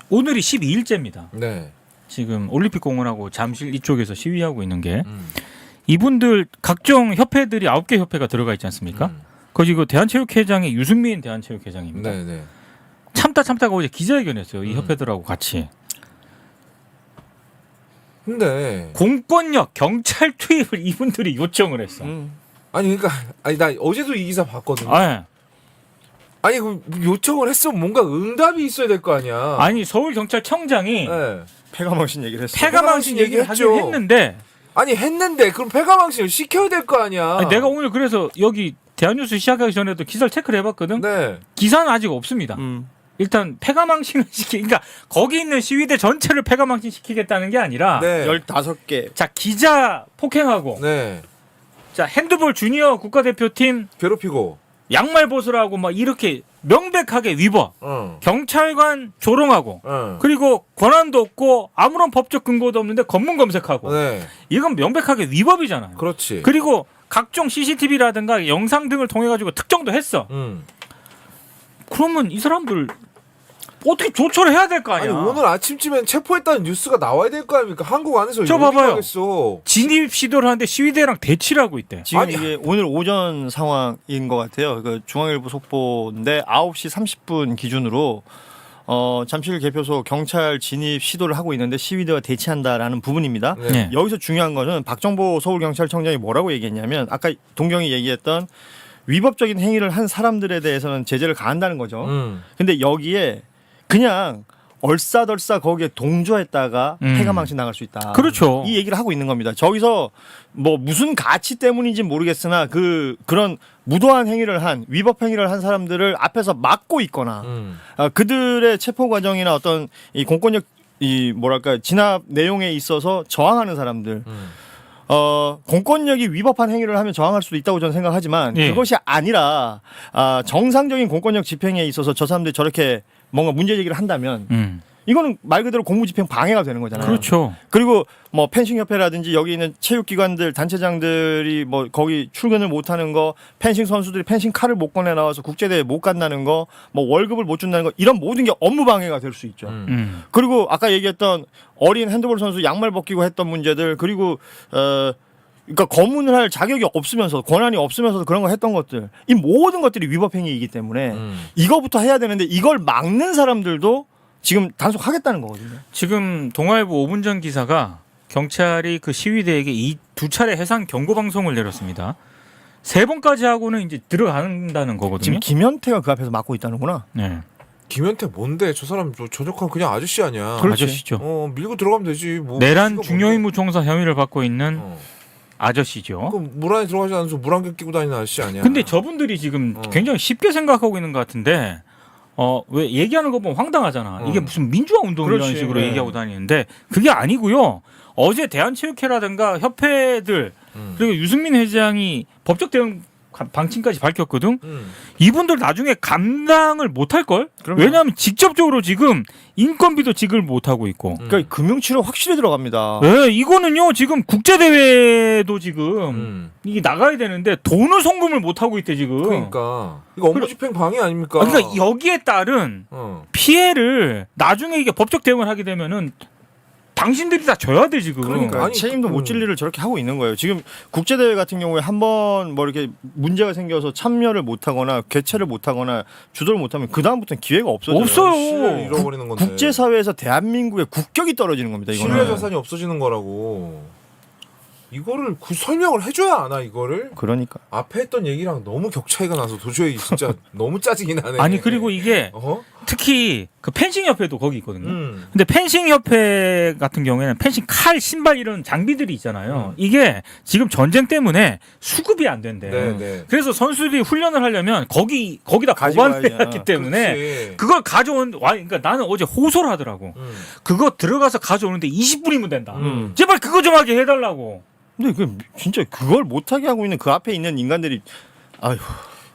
오늘이 12일째입니다. 네. 지금 올림픽공원하고 잠실 이쪽에서 시위하고 있는 게 이분들 각종 협회들이 9개 협회가 들어가 있지 않습니까? 거기 그 대한체육회장의 유승민 대한체육회장입니다. 네네. 참다가 어제 기자회견했어요. 이 협회들하고 같이. 근데 공권력 경찰 투입을 이분들이 요청을 했어. 아니 그러니까 아니 나 어제도 이 기사 봤거든요. 아, 아니 그 요청을 했으면 뭔가 응답이 있어야 될 거 아니야. 아니 서울 경찰청장이 네. 폐가망신 얘기를 했어. 폐가망신 얘기를 하긴 했죠. 했는데 아니 했는데 그럼 폐가망신을 시켜야 될 거 아니야. 아니, 내가 오늘 그래서 여기 대한뉴스 시작하기 전에도 기사를 체크를 해봤거든. 네. 기사는 아직 없습니다. 일단 폐가망신을 그러니까 거기 있는 시위대 전체를 폐가망신 시키겠다는 게 아니라 네. 15개. 자 기자 폭행하고 네. 자 핸드볼 주니어 국가대표팀 괴롭히고. 양말 벗으라고 막 이렇게 명백하게 위법. 경찰관 조롱하고 그리고 권한도 없고 아무런 법적 근거도 없는데 검문 검색하고 네. 이건 명백하게 위법이잖아요. 그렇지. 그리고 각종 CCTV라든가 영상 등을 통해 가지고 특정도 했어. 그러면 이 사람들 어떻게 조처를 해야 될 거 아니 아니야. 오늘 아침쯤엔 체포했다는 뉴스가 나와야 될 거 아닙니까? 한국 안에서 저 이렇게 봐봐요. 하겠어. 진입 시도를 하는데 시위대랑 대치를 하고 있대. 지금 아니, 이게 오늘 오전 상황인 것 같아요. 그 중앙일보 속보인데 9시 30분 기준으로 잠실 개표소 경찰 진입 시도를 하고 있는데 시위대와 대치한다라는 부분입니다. 네. 여기서 중요한 거는 박정보 서울경찰청장이 뭐라고 얘기했냐면 아까 동경이 얘기했던 위법적인 행위를 한 사람들에 대해서는 제재를 가한다는 거죠. 근데 여기에 그냥 얼싸덜싸 거기에 동조했다가 폐가망신 나갈 수 있다. 그렇죠. 이 얘기를 하고 있는 겁니다. 저기서 뭐 무슨 가치 때문인지 모르겠으나 그런 무도한 행위를 한 위법 행위를 한 사람들을 앞에서 막고 있거나 그들의 체포 과정이나 어떤 이 공권력 이 뭐랄까 진압 내용에 있어서 저항하는 사람들. 공권력이 위법한 행위를 하면 저항할 수도 있다고 저는 생각하지만 예. 그것이 아니라 정상적인 공권력 집행에 있어서 저 사람들이 저렇게 뭔가 문제 제기를 한다면 이거는 말 그대로 공무집행 방해가 되는 거잖아요. 그렇죠. 그리고 뭐 펜싱협회라든지 여기 있는 체육기관들 단체장들이 뭐 거기 출근을 못하는 거, 펜싱 선수들이 펜싱 칼을 못 꺼내 나와서 국제대회 못 간다는 거, 뭐 월급을 못 준다는 거 이런 모든 게 업무 방해가 될 수 있죠. 그리고 아까 얘기했던 어린 핸드볼 선수 양말 벗기고 했던 문제들 그리고 그러니까 검문을 할 자격이 없으면서 권한이 없으면서도 그런 거 했던 것들 이 모든 것들이 위법 행위이기 때문에 이거부터 해야 되는데 이걸 막는 사람들도 지금 단속하겠다는 거거든요. 지금 동아일보 5분 전 기사가 경찰이 그 시위대에게 이 2차례 해상 경고 방송을 내렸습니다. 3번까지 하고는 이제 들어간다는 거거든요. 지금 김현태가 그 앞에서 막고 있다는구나. 네. 김현태 뭔데? 저 사람 저녁한 그냥 아저씨 아니야. 그렇지. 아저씨죠. 밀고 들어가면 되지. 뭐 내란 수가 중요임무 총사 혐의를 받고 있는 뭔데? 아저씨죠. 그럼 물 안에 들어가지 않아서 물 안개 끼고 다니는 아저씨 아니야. 근데 저분들이 지금 굉장히 쉽게 생각하고 있는 것 같은데 왜 얘기하는 거 보면 황당하잖아. 이게 무슨 민주화 운동이라는 그렇지. 식으로 네. 얘기하고 다니는데 그게 아니고요. 어제 대한체육회라든가 협회들 그리고 유승민 회장이 법적 대응 방침까지 밝혔거든. 이분들 나중에 감당을 못할 걸. 그럼요. 왜냐하면 직접적으로 지금 인건비도 지급을 못하고 있고. 그러니까 금융치료 확실히 들어갑니다. 네, 이거는요 지금 국제대회도 지금 이게 나가야 되는데 돈을 송금을 못하고 있대 지금. 그러니까 이거 업무집행 방해 아닙니까? 그러니까 여기에 따른 피해를 나중에 이게 법적 대응을 하게 되면은 당신들이 다 져야 돼 지금. 그러니까 아니, 책임도 못 질 일을 저렇게 하고 있는 거예요. 지금 국제대회 같은 경우에 한번 뭐 이렇게 문제가 생겨서 참여를 못하거나 개최를 못하거나 주도를 못하면 그 다음부터는 기회가 없어져요. 없어요. 신뢰를 잃어버리는 건데. 국제사회에서 대한민국의 국격이 떨어지는 겁니다. 이거는. 신뢰 자산이 없어지는 거라고. 이거를 설명을 해줘야 아나 이거를. 그러니까. 앞에 했던 얘기랑 너무 격 차이가 나서 도저히 진짜 너무 짜증이 나네. 아니 그리고 이게 특히 그 펜싱 협회도 거기 있거든요. 근데 펜싱 협회 같은 경우에는 펜싱 칼, 신발 이런 장비들이 있잖아요. 이게 지금 전쟁 때문에 수급이 안 된대. 네. 그래서 선수들이 훈련을 하려면 거기다 가지고 보관을 와야지. 했기 때문에 그렇지. 그걸 그러니까 나는 어제 호소를 하더라고. 그거 들어가서 가져오는데 20분이면 된다. 제발 그거 좀 하게 해달라고. 근데 그 진짜 그걸 못하게 하고 있는 그 앞에 있는 인간들이 아휴.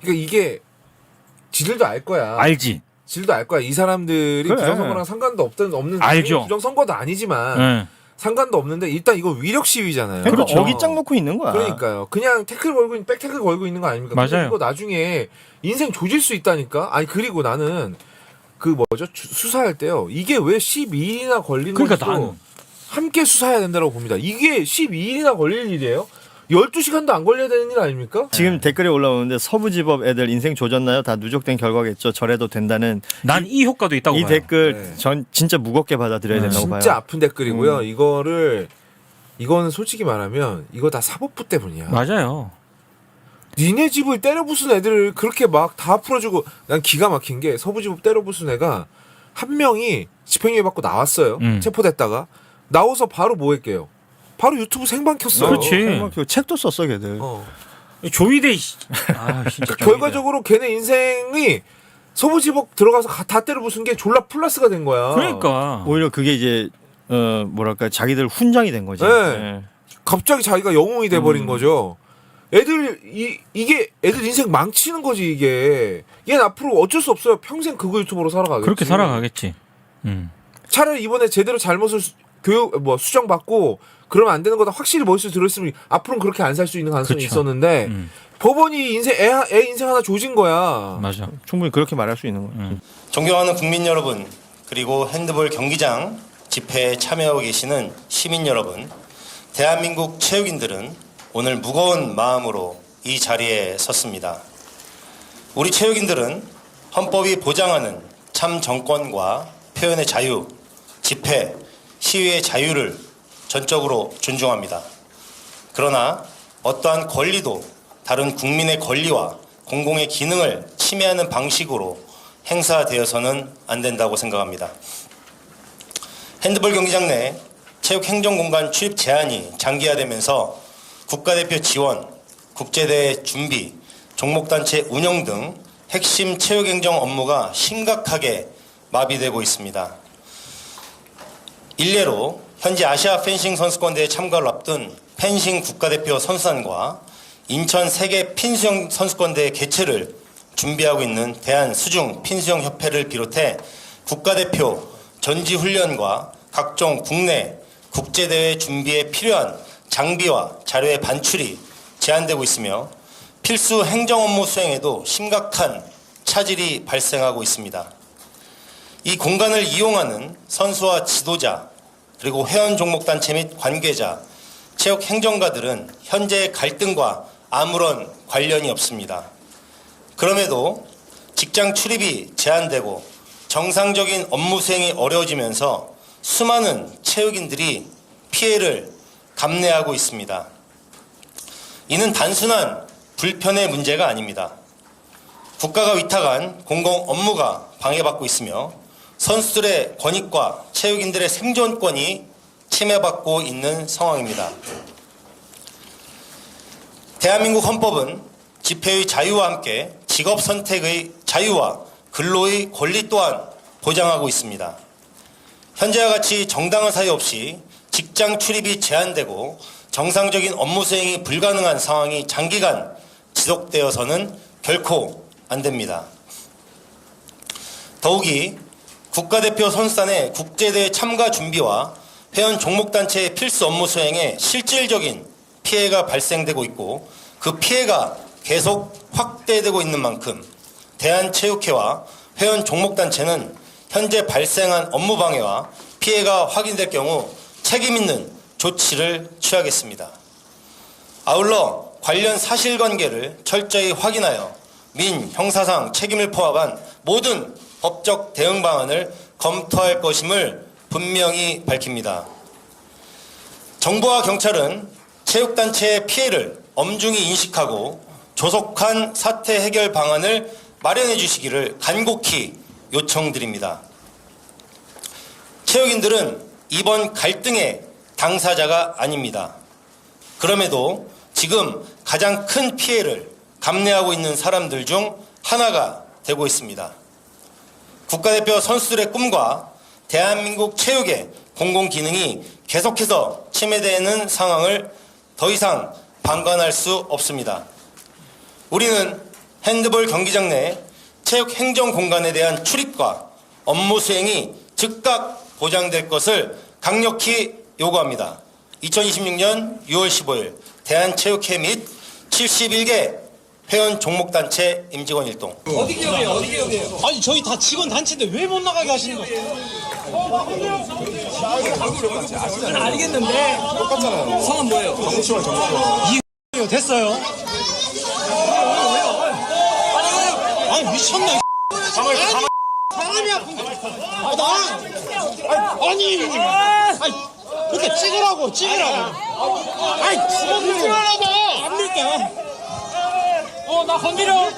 그러니까 이게 지들도 알 거야. 알지. 지들도 알 거야. 이 사람들이 그래. 부정선거랑 상관도 없는 알죠. 부정선거도 아니지만 네. 상관도 없는데 일단 이거 위력 시위잖아요. 그러니까 그렇죠. 어깃장 놓고 있는 거야. 그러니까요. 그냥 태클 걸고 백태클 걸고 있는 거 아닙니까? 맞아요. 이거 나중에 인생 조질 수 있다니까. 아니 그리고 나는 그 뭐죠? 수사할 때요. 이게 왜 12일이나 걸리는 그러니까 건지도 나는 함께 수사해야 된다고 봅니다. 이게 12일이나 걸릴 일이에요? 12시간도 안 걸려야 되는 일 아닙니까? 지금 댓글에 올라오는데 서부지법 애들 인생 조졌나요? 다 누적된 결과겠죠. 저래도 된다는 난 이 효과도 있다고 이 봐요. 댓글 네. 전 진짜 무겁게 받아들여야 된다고 봐요. 진짜 아픈 댓글이고요. 이거는 솔직히 말하면 이거 다 사법부 때문이야. 맞아요. 니네 집을 때려 부순 애들을 그렇게 막 다 풀어주고 난 기가 막힌 게 서부지법 때려 부순 애가 한 명이 집행유예 받고 나왔어요. 체포됐다가 나와서 바로 뭐 했게요? 바로 유튜브 생방 켰어요. 그렇지. 그 책도 썼어, 걔들. 조이대. 아 진짜. 결과적으로 걔네 인생이 서부지법 들어가서 다 때려 부순 게 졸라 플러스가 된 거야. 그러니까. 오히려 그게 이제 뭐랄까 자기들 훈장이 된 거지. 네. 네. 갑자기 자기가 영웅이 돼버린 거죠. 애들 이게 애들 인생 망치는 거지 이게. 얘는 앞으로 어쩔 수 없어요. 평생 그거 유튜버로 살아가겠지. 그렇게 살아가겠지. 차라리 이번에 제대로 잘못을 수정 받고 그러면 안 되는 거다 확실히 머릿속에 들었으면 앞으로는 그렇게 안 살 수 있는 가능성이 그쵸. 있었는데 법원이 애 인생 하나 조진 거야. 맞아. 충분히 그렇게 말할 수 있는 거예요. 존경하는 국민 여러분, 그리고 핸드볼 경기장 집회에 참여하고 계시는 시민 여러분, 대한민국 체육인들은 오늘 무거운 마음으로 이 자리에 섰습니다. 우리 체육인들은 헌법이 보장하는 참 정권과 표현의 자유, 집회, 시위의 자유를 전적으로 존중합니다. 그러나 어떠한 권리도 다른 국민의 권리와 공공의 기능을 침해하는 방식으로 행사되어서는 안 된다고 생각합니다. 핸드볼 경기장 내 체육행정공간 출입 제한이 장기화되면서 국가대표 지원, 국제대회 준비, 종목단체 운영 등 핵심 체육행정 업무가 심각하게 마비되고 있습니다. 일례로 현재 아시아 펜싱 선수권대회 참가를 앞둔 펜싱 국가대표 선수단과 인천 세계 핀수영 선수권대회 개최를 준비하고 있는 대한수중 핀수영협회를 비롯해 국가대표 전지훈련과 각종 국내 국제대회 준비에 필요한 장비와 자료의 반출이 제한되고 있으며 필수 행정 업무 수행에도 심각한 차질이 발생하고 있습니다. 이 공간을 이용하는 선수와 지도자, 그리고 회원 종목단체 및 관계자, 체육 행정가들은 현재의 갈등과 아무런 관련이 없습니다. 그럼에도 직장 출입이 제한되고 정상적인 업무 수행이 어려워지면서 수많은 체육인들이 피해를 감내하고 있습니다. 이는 단순한 불편의 문제가 아닙니다. 국가가 위탁한 공공 업무가 방해받고 있으며 선수들의 권익과 체육인들의 생존권이 침해받고 있는 상황입니다. 대한민국 헌법은 집회의 자유와 함께 직업 선택의 자유와 근로의 권리 또한 보장하고 있습니다. 현재와 같이 정당한 사유 없이 직장 출입이 제한되고 정상적인 업무 수행이 불가능한 상황이 장기간 지속되어서는 결코 안 됩니다. 더욱이 국가대표 선수단의 국제대회 참가 준비와 회원 종목단체의 필수 업무 수행에 실질적인 피해가 발생되고 있고 그 피해가 계속 확대되고 있는 만큼 대한체육회와 회원 종목단체는 현재 발생한 업무 방해와 피해가 확인될 경우 책임 있는 조치를 취하겠습니다. 아울러 관련 사실관계를 철저히 확인하여 민, 형사상 책임을 포함한 모든 법적 대응 방안을 검토할 것임을 분명히 밝힙니다. 정부와 경찰은 체육단체의 피해를 엄중히 인식하고 조속한 사태 해결 방안을 마련해 주시기를 간곡히 요청드립니다. 체육인들은 이번 갈등의 당사자가 아닙니다. 그럼에도 지금 가장 큰 피해를 감내하고 있는 사람들 중 하나가 되고 있습니다. 국가대표 선수들의 꿈과 대한민국 체육의 공공기능이 계속해서 침해되는 상황을 더 이상 방관할 수 없습니다. 우리는 핸드볼 경기장 내 체육 행정 공간에 대한 출입과 업무 수행이 즉각 보장될 것을 강력히 요구합니다. 2026년 6월 15일 대한체육회 및 71개 회원 종목단체 임직원 일동. 어디 기업이에요? 어디 기업이에요? 아니 저희 다 직원 단체인데 왜 못 나가게 하시는 거예요? 저는 알겠는데 똑같잖아요. 성은 뭐예요? 정치원 이 됐어요. 아니 미쳤나? 사람이 아픈데. 아니 이렇게 찍으라고. 아니 찍으라고. 안 밀게. 나 건드려.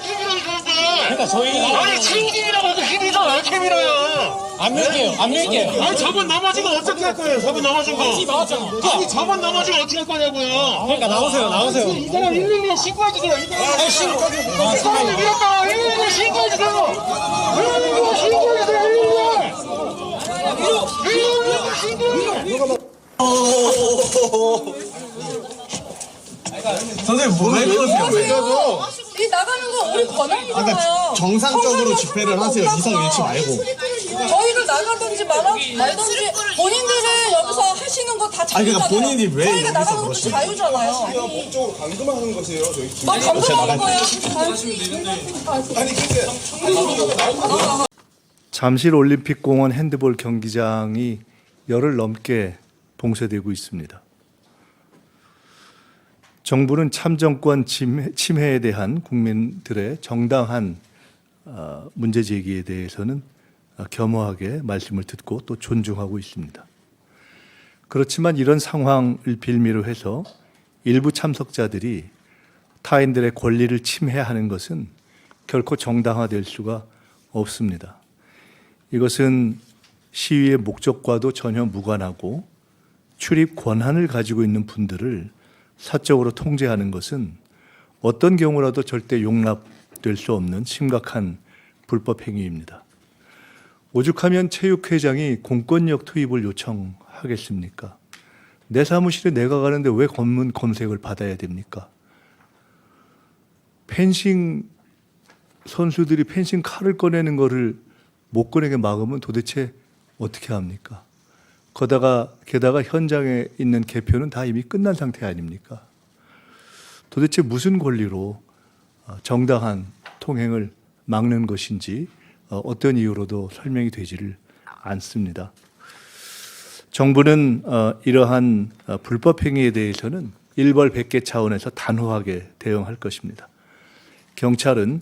그러니까 저희가 아니 챙기라고 힘이잖아. 캐밀어요. 안 밀게요. 아니 저번 넘어진 거 어떻게 할 거예요? 저번 넘어진 거. 나왔잖아. 아니 저번 넘어진 거 어떻게 할 거냐고요. 그러니까 나오세요. 이 사람 112에 신고해 주세요. 아니 신고해 주세요. 이 사람이 밀었다. 112에 신고해 주세요. 112에 신고해 주세요. 112에 신고해. 선생님 왜 그러세요? 이 나가는 건 우리 권한이잖아요. 정상적으로 집회를 하세요. 이성 잃지 말고. 저희를 나가든지 말든지 본인들은 여기서 하시는 거 다 자유잖아요. 그러니까 본인이 왜 저희가 여기서 나가는 것도 그러시는 자유잖아요. 목적으로 감금하는 거세요, 저희. 감금하는 거예요. 잠실 올림픽공원 핸드볼 경기장이 열흘 넘게 봉쇄되고 있습니다. 정부는 참정권 침해에 대한 국민들의 정당한 문제 제기에 대해서는 겸허하게 말씀을 듣고 또 존중하고 있습니다. 그렇지만 이런 상황을 빌미로 해서 일부 참석자들이 타인들의 권리를 침해하는 것은 결코 정당화될 수가 없습니다. 이것은 시위의 목적과도 전혀 무관하고 출입 권한을 가지고 있는 분들을 사적으로 통제하는 것은 어떤 경우라도 절대 용납될 수 없는 심각한 불법 행위입니다. 오죽하면 체육회장이 공권력 투입을 요청하겠습니까? 내 사무실에 내가 가는데 왜 검문 검색을 받아야 됩니까? 펜싱 선수들이 펜싱 칼을 꺼내는 거를 못 꺼내게 막으면 도대체 어떻게 합니까? 게다가 현장에 있는 개표는 다 이미 끝난 상태 아닙니까? 도대체 무슨 권리로 정당한 통행을 막는 것인지 어떤 이유로도 설명이 되지를 않습니다. 정부는 이러한 불법 행위에 대해서는 일벌백계 차원에서 단호하게 대응할 것입니다. 경찰은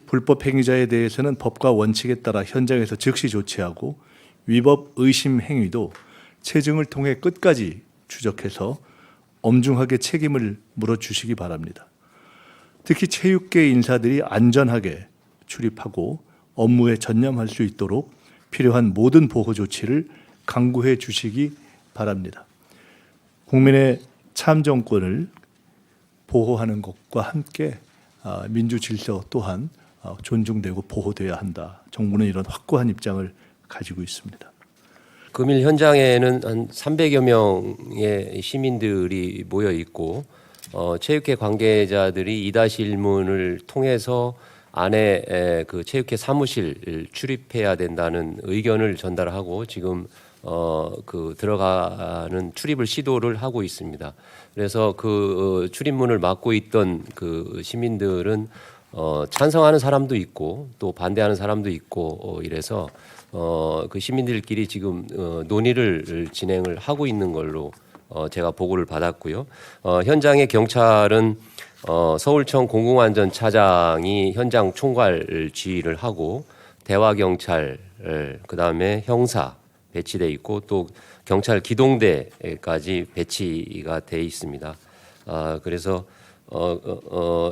불법 행위자에 대해서는 법과 원칙에 따라 현장에서 즉시 조치하고 위법 의심 행위도 체증을 통해 끝까지 추적해서 엄중하게 책임을 물어주시기 바랍니다. 특히 체육계 인사들이 안전하게 출입하고 업무에 전념할 수 있도록 필요한 모든 보호 조치를 강구해 주시기 바랍니다. 국민의 참정권을 보호하는 것과 함께 민주 질서 또한 존중되고 보호돼야 한다. 정부는 이런 확고한 입장을 가지고 있습니다. 금일 현장에는 한 300여 명의 시민들이 모여 있고 체육회 관계자들이 2-1문을 통해서 안에 그 체육회 사무실 출입해야 된다는 의견을 전달하고 지금 그 들어가는 출입을 시도를 하고 있습니다. 그래서 그 출입문을 막고 있던 그 시민들은 찬성하는 사람도 있고 또 반대하는 사람도 있고 이래서 그 시민들끼리 지금 논의를 진행을 하고 있는 걸로 제가 보고를 받았고요. 현장의 경찰은 서울청 공공안전차장이 현장 총괄 지휘를 하고 대화 경찰 그다음에 형사 배치돼 있고 또 경찰 기동대까지 배치가 돼 있습니다. 그래서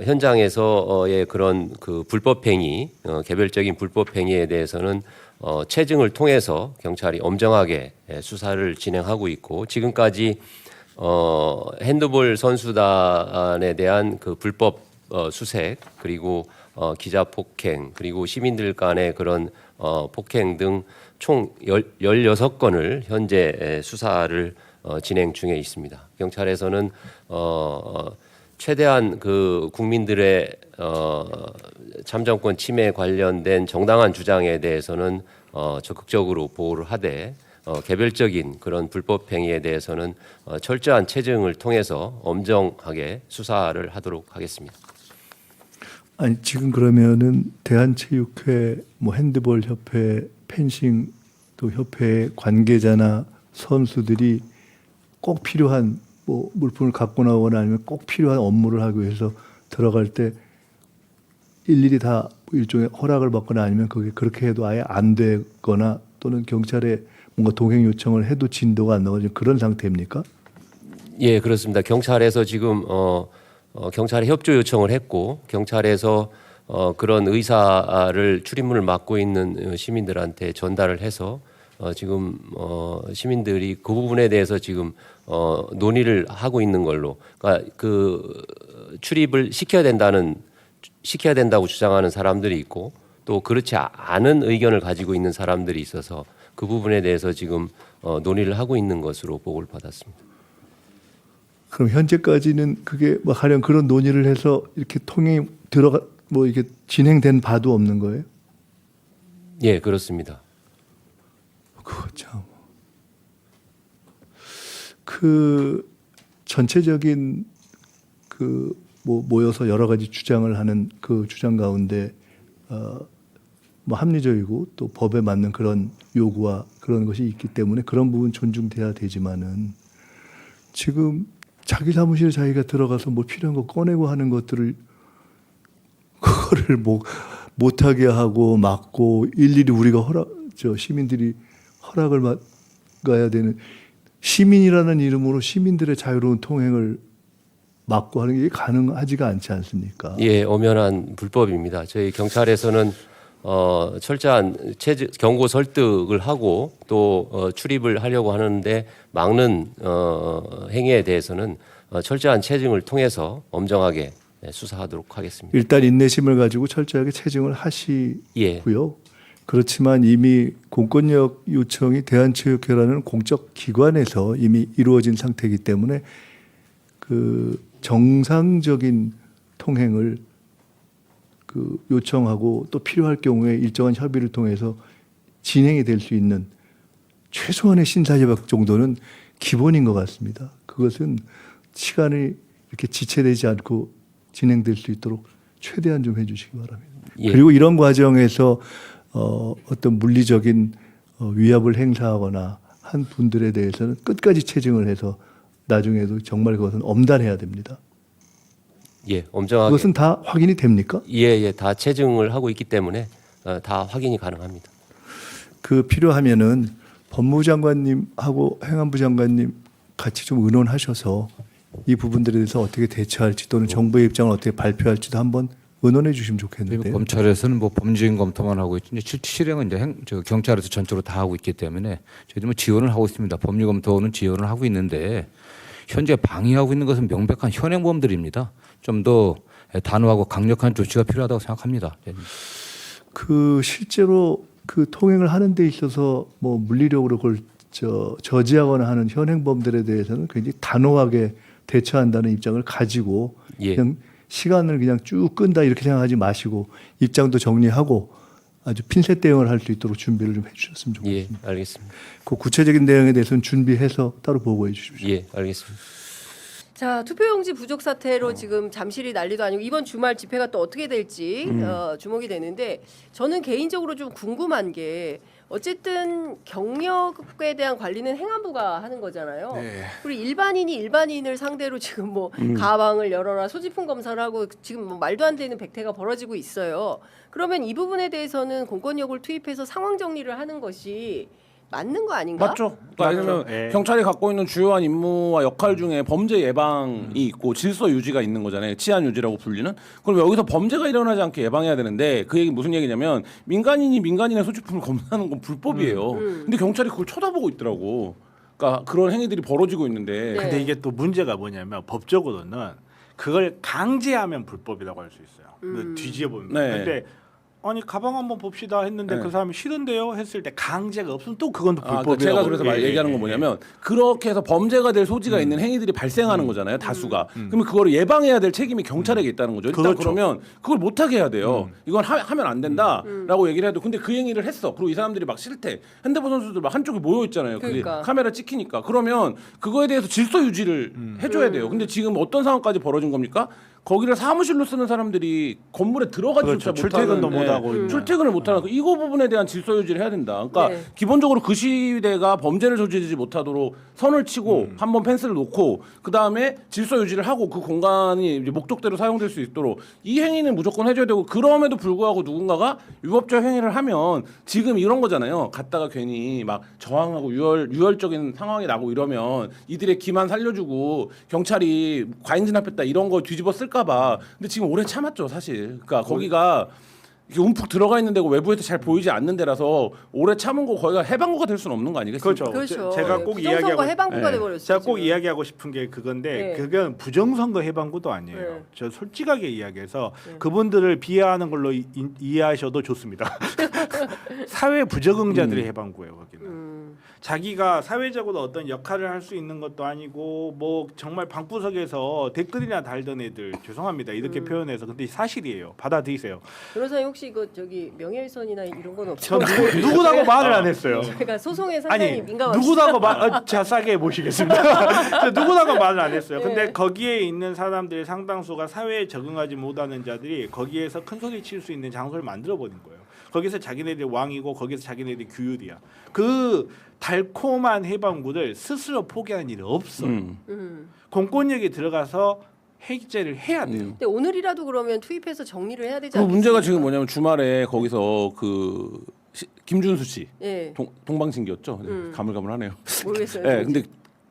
현장에서의 그런 그 불법 행위, 개별적인 불법 행위에 대해서는 체증을 통해서 경찰이 엄정하게 수사를 진행하고 있고 지금까지 핸드볼 선수단에 대한 그 불법 수색 그리고 기자 폭행 그리고 시민들 간의 그런 폭행 등 총 16건을 현재 수사를 진행 중에 있습니다. 경찰에서는 최대한 그 국민들의 참정권 침해 관련된 정당한 주장에 대해서는 적극적으로 보호를 하되 개별적인 그런 불법 행위에 대해서는 철저한 체증을 통해서 엄정하게 수사를 하도록 하겠습니다. 아니 지금 그러면은 대한체육회, 뭐 핸드볼 협회, 펜싱 또 협회 관계자나 선수들이 꼭 필요한 뭐 물품을 갖고 나오거나 아니면 꼭 필요한 업무를 하기 위해서 들어갈 때 일일이 다 일종의 허락을 받거나 아니면 그게 그렇게 해도 아예 안 되거나 또는 경찰에 뭔가 동행 요청을 해도 진도가 안 나오는 그런 상태입니까? 예, 그렇습니다. 경찰에서 지금 경찰에 협조 요청을 했고 경찰에서 그런 의사를 출입문을 막고 있는 시민들한테 전달을 해서 지금 시민들이 그 부분에 대해서 지금 논의를 하고 있는 걸로, 그러니까 그 출입을 시켜야 된다고 주장하는 사람들이 있고 또 그렇지 않은 의견을 가지고 있는 사람들이 있어서 그 부분에 대해서 지금 논의를 하고 있는 것으로 보고를 받았습니다. 그럼 현재까지는 그게 뭐 하려면 그런 논의를 해서 이렇게 통행이 들어가 뭐 이게 진행된 바도 없는 거예요? 예, 그렇습니다. 그거 참. 그 전체적인 그 뭐 모여서 여러 가지 주장을 하는 그 주장 가운데 뭐 합리적이고 또 법에 맞는 그런 요구와 그런 것이 있기 때문에 그런 부분 존중돼야 되지만은 지금 자기 사무실에 자기가 들어가서 뭐 필요한 거 꺼내고 하는 것들을 그거를 뭐 못하게 하고 막고 일일이 우리가 시민들이 허락을 받아야 되는, 시민이라는 이름으로 시민들의 자유로운 통행을 막고 하는 게 가능하지가 않지 않습니까? 예, 엄연한 불법입니다. 저희 경찰에서는 철저한 경고 설득을 하고 또 출입을 하려고 하는데 막는 행위에 대해서는 철저한 체증을 통해서 엄정하게 수사하도록 하겠습니다. 일단 인내심을 가지고 철저하게 체증을 하시고요. 예. 그렇지만 이미 공권력 요청이 대한체육회라는 공적 기관에서 이미 이루어진 상태이기 때문에 그 정상적인 통행을 그 요청하고 또 필요할 경우에 일정한 협의를 통해서 진행이 될 수 있는 최소한의 신사협약 정도는 기본인 것 같습니다. 그것은 시간이 이렇게 지체되지 않고 진행될 수 있도록 최대한 좀 해주시기 바랍니다. 예. 그리고 이런 과정에서 어떤 물리적인 위협을 행사하거나 한 분들에 대해서는 끝까지 체증을 해서 나중에도 정말 그것은 엄단해야 됩니다. 예, 엄정하게. 그것은 다 확인이 됩니까? 예, 다 체증을 하고 있기 때문에 다 확인이 가능합니다. 그 필요하면은 법무부 장관님하고 행안부 장관님 같이 좀 의논하셔서 이 부분들에 대해서 어떻게 대처할지 또는 정부의 입장을 어떻게 발표할지도 한번 의논해 주시면 좋겠는데요. 검찰에서는 뭐 법률적인 검토만 하고 있지 실행은 이제 경찰에서 전적으로 다 하고 있기 때문에 저희도 뭐 지원을 하고 있습니다. 법률 검토는 지원을 하고 있는데 현재 방해하고 있는 것은 명백한 현행범들입니다. 좀 더 단호하고 강력한 조치가 필요하다고 생각합니다. 그 실제로 그 통행을 하는 데 있어서 뭐 물리력으로 그걸 저지하거나 하는 현행범들에 대해서는 굉장히 단호하게 대처한다는 입장을 가지고 예. 그냥 시간을 그냥 쭉 끈다 이렇게 생각하지 마시고 입장도 정리하고 아주 핀셋 대응을 할 수 있도록 준비를 좀 해주셨으면 좋겠습니다. 예, 알겠습니다. 그 구체적인 내용에 대해서는 준비해서 따로 보고해 주십시오. 예, 알겠습니다. 자, 투표용지 부족 사태로 지금 잠실이 난리도 아니고 이번 주말 집회가 또 어떻게 될지 주목이 되는데 저는 개인적으로 좀 궁금한 게 어쨌든 경력에 대한 관리는 행안부가 하는 거잖아요. 네. 그리고 일반인을 상대로 지금 뭐 가방을 열어라 소지품 검사를 하고 지금 뭐 말도 안 되는 백태가 벌어지고 있어요. 그러면 이 부분에 대해서는 공권력을 투입해서 상황 정리를 하는 것이 맞는 거 아닌가? 맞죠. 그러니까 왜냐면 경찰이 갖고 있는 주요한 임무와 역할 중에 범죄 예방이 있고 질서 유지가 있는 거잖아요. 치안 유지라고 불리는. 그럼 여기서 범죄가 일어나지 않게 예방해야 되는데 그 얘기 무슨 얘기냐면 민간인이 민간인의 소지품을 검사하는 건 불법이에요. 근데 경찰이 그걸 쳐다보고 있더라고. 그러니까 그런 행위들이 벌어지고 있는데. 네. 근데 이게 또 문제가 뭐냐면 법적으로는 그걸 강제하면 불법이라고 할 수 있어요. 뒤집어 보면. 네. 근데 아니 가방 한번 봅시다 했는데 네. 그 사람이 싫은데요 했을 때 강제가 없으면 또 그건 또 불법이라고. 제가 그래서 얘기하는 건 예. 뭐냐면 그렇게 해서 범죄가 될 소지가 있는 행위들이 발생하는 거잖아요. 다수가. 그러면 그거를 예방해야 될 책임이 경찰에게 있다는 거죠. 일단 그렇죠. 그러면 그걸 못하게 해야 돼요. 이건 하면 안 된다라고 얘기를 해도 근데 그 행위를 했어. 그리고 이 사람들이 막 싫대. 핸드폰 선수들 막 한쪽에 모여 있잖아요. 그게 그러니까. 카메라 찍히니까. 그러면 그거에 대해서 질서 유지를 해줘야 돼요. 근데 지금 어떤 상황까지 벌어진 겁니까? 거기를 사무실로 쓰는 사람들이 건물에 들어가지조차 그렇죠. 출퇴근도 못하는, 못하고 출퇴근을 못하는 이거 부분에 대한 질서 유지를 해야 된다. 그러니까 네. 기본적으로 그 시대가 범죄를 저지르지 못하도록 선을 치고 한번 펜스를 놓고 그 다음에 질서 유지를 하고 그 공간이 이제 목적대로 사용될 수 있도록 이 행위는 무조건 해줘야 되고 그럼에도 불구하고 누군가가 위법적 행위를 하면 지금 이런 거잖아요. 갔다가 괜히 막 저항하고 유혈적인 상황이 나고 이러면 이들의 기만 살려주고 경찰이 과잉 진압했다 이런 거 뒤집어 쓸까봐. 근데 지금 오래 참았죠 사실. 그러니까 거기가 이게 움푹 들어가 있는 데고 외부에서 잘 보이지 않는 데라서 오래 참은 거 거기가 해방구가 될 수는 없는 거 아니겠습니까? 그렇죠. 그렇죠. 제가 꼭 부정선거 이야기하고 해방구가 네. 돼버렸어요. 제가 꼭 지금. 이야기하고 싶은 게 그건데 네. 그건 부정선거 해방구도 아니에요. 네. 저 솔직하게 이야기해서 그분들을 비하하는 걸로 이해하셔도 좋습니다. 사회 부적응자들의 해방구예요. 거기는. 자기가 사회적으로 어떤 역할을 할 수 있는 것도 아니고 뭐 정말 방구석에서 댓글이나 달던 애들 죄송합니다 이렇게 표현해서 근데 사실이에요. 받아들이세요. 변호사님 혹시 이거 저기 명예훼손이나 이런 건 전 없어요? 누구라고 말을 안 했어요. 제가 소송에 상당히 아니 민감합니다. 누구라고 제가 싸게 모시겠습니다. 저 누구라고 말을 안 했어요. 근데 네. 거기에 있는 사람들의 상당수가 사회에 적응하지 못하는 자들이 거기에서 큰 소리 칠 수 있는 장소를 만들어 버린 거예요. 거기서 자기네들이 왕이고 거기서 자기네들이 규율이야. 그 달콤한 해방구를 스스로 포기하는 일이 없어. 공권력이 들어가서 해제를 해야 돼요. 근데 오늘이라도 그러면 투입해서 정리를 해야 되지 그 않겠습니까? 문제가 지금 뭐냐면 주말에 거기서 김준수 씨 예. 동방신기였죠. 네, 가물가물하네요. 모르겠어요. 네, 근데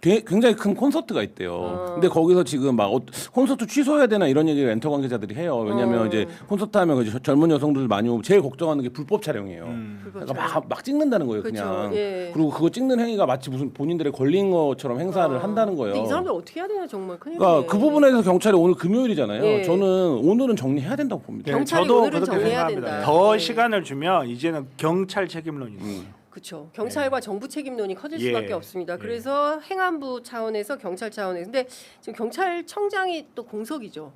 굉장히 큰 콘서트가 있대요. 근데 거기서 지금 막 콘서트 취소해야 되나 이런 얘기를 엔터 관계자들이 해요. 왜냐면 이제 콘서트 하면 이제 젊은 여성들 많이 오고 제일 걱정하는 게 불법 촬영이에요. 그러니까 막 찍는다는 거예요, 그렇죠. 그냥. 예. 그리고 그거 찍는 행위가 마치 무슨 본인들의 권리인 것처럼 행사를 한다는 거예요. 근데 이 사람들 어떻게 해야 되나 정말 큰일. 그러니까 그 부분에서 경찰이 오늘 금요일이잖아요. 예. 저는 오늘은 정리해야 된다고 봅니다. 경찰이 저도 오늘은 그렇게 정리해야 생각합니다. 된다. 더 네. 시간을 주면 이제는 경찰 책임론이 있어요. 그렇죠. 경찰과 정부 책임론이 커질 예. 수밖에 없습니다. 그래서 행안부 차원에서 경찰 차원에서 근데 지금 경찰청장이 또 공석이죠.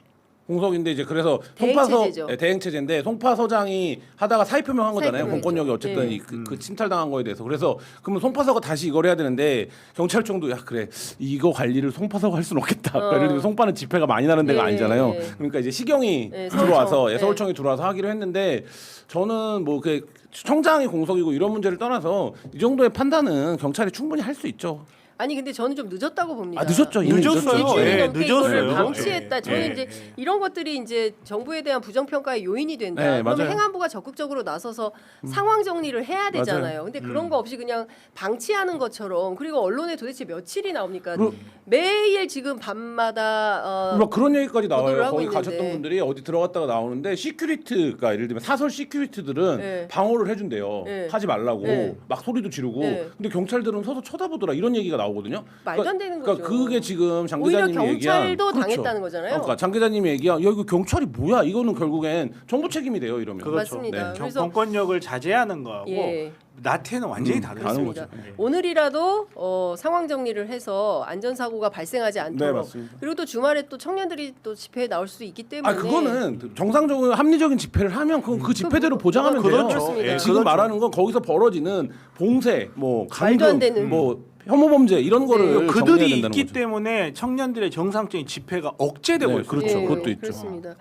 공석인데 이제 그래서 대행체제죠. 대행체제인데 송파서장이 하다가 사의 표명한 거잖아요. 사의 공권력이 어쨌든 예. 그 침탈당한 거에 대해서 그래서 그러면 송파서가 다시 이걸 해야 되는데 경찰청도 야 그래 이거 관리를 송파서가 할 수는 없겠다. 예를 들면 송파는 집회가 많이 나는 데가 예. 아니잖아요. 예. 그러니까 이제 시경이 예, 들어와서 서울청. 서울청이 들어와서 하기로 했는데 저는 뭐 그 청장이 공석이고 이런 문제를 떠나서 이 정도의 판단은 경찰이 충분히 할 수 있죠. 아니 근데 저는 좀 늦었다고 봅니다. 아 늦었죠. 이미 늦었어요. 일주일이 예, 넘게 이거를 늦었어요. 방치했다. 예, 저는 예, 이제 예. 이런 것들이 이제 정부에 대한 부정평가의 요인이 된다. 네, 그러면 맞아요. 행안부가 적극적으로 나서서 상황 정리를 해야 되잖아요. 맞아요. 근데 그런 거 없이 그냥 방치하는 것처럼 그리고 언론에 도대체 며칠이 나옵니까? 그리고- 매일 지금 밤마다 뭐 그런 얘기까지 보도를 나와요. 하고 거기 있는데. 가셨던 분들이 어디 들어갔다가 나오는데 시큐리티가 예를 들면 사설 시큐리티들은 네. 방어를 해준대요. 네. 하지 말라고 네. 막 소리도 지르고. 네. 근데 경찰들은 서서 쳐다보더라 이런 얘기가 나오거든요. 말도 안 되는 그러니까 거죠. 그게 지금 장 오히려 기자님이 얘기한 경찰도 그렇죠. 당했다는 거잖아요. 그러니까 장 기자님이 얘기한 야 이거 경찰이 뭐야? 이거는 결국엔 정부 책임이 돼요 이러면. 그렇죠. 맞습니다. 네. 그래서- 공권력을 자제하는 거하고 예. 나태는 완전히 다른 다른 거죠. 거죠. 그렇습니다. 오늘이라도 상황 정리를 해서 안전사고가 발생하지 않도록 네, 맞습니다. 그리고 또 주말에 또 청년들이 또 집회에 나올 수도 있기 때문에 아 그거는 정상적으로 합리적인 집회를 하면 그 집회대로 보장하면 돼요. 그렇죠. 예, 예, 지금 그렇죠. 말하는 건 거기서 벌어지는 봉쇄, 뭐 말도 안 감금, 되는. 뭐 혐오범죄 이런 거를 정리해야 그들이 된다는 있기 거죠. 때문에 청년들의 정상적인 집회가 억제되고 네, 있어요. 그렇죠. 예, 그것도 있죠. 그렇습니다.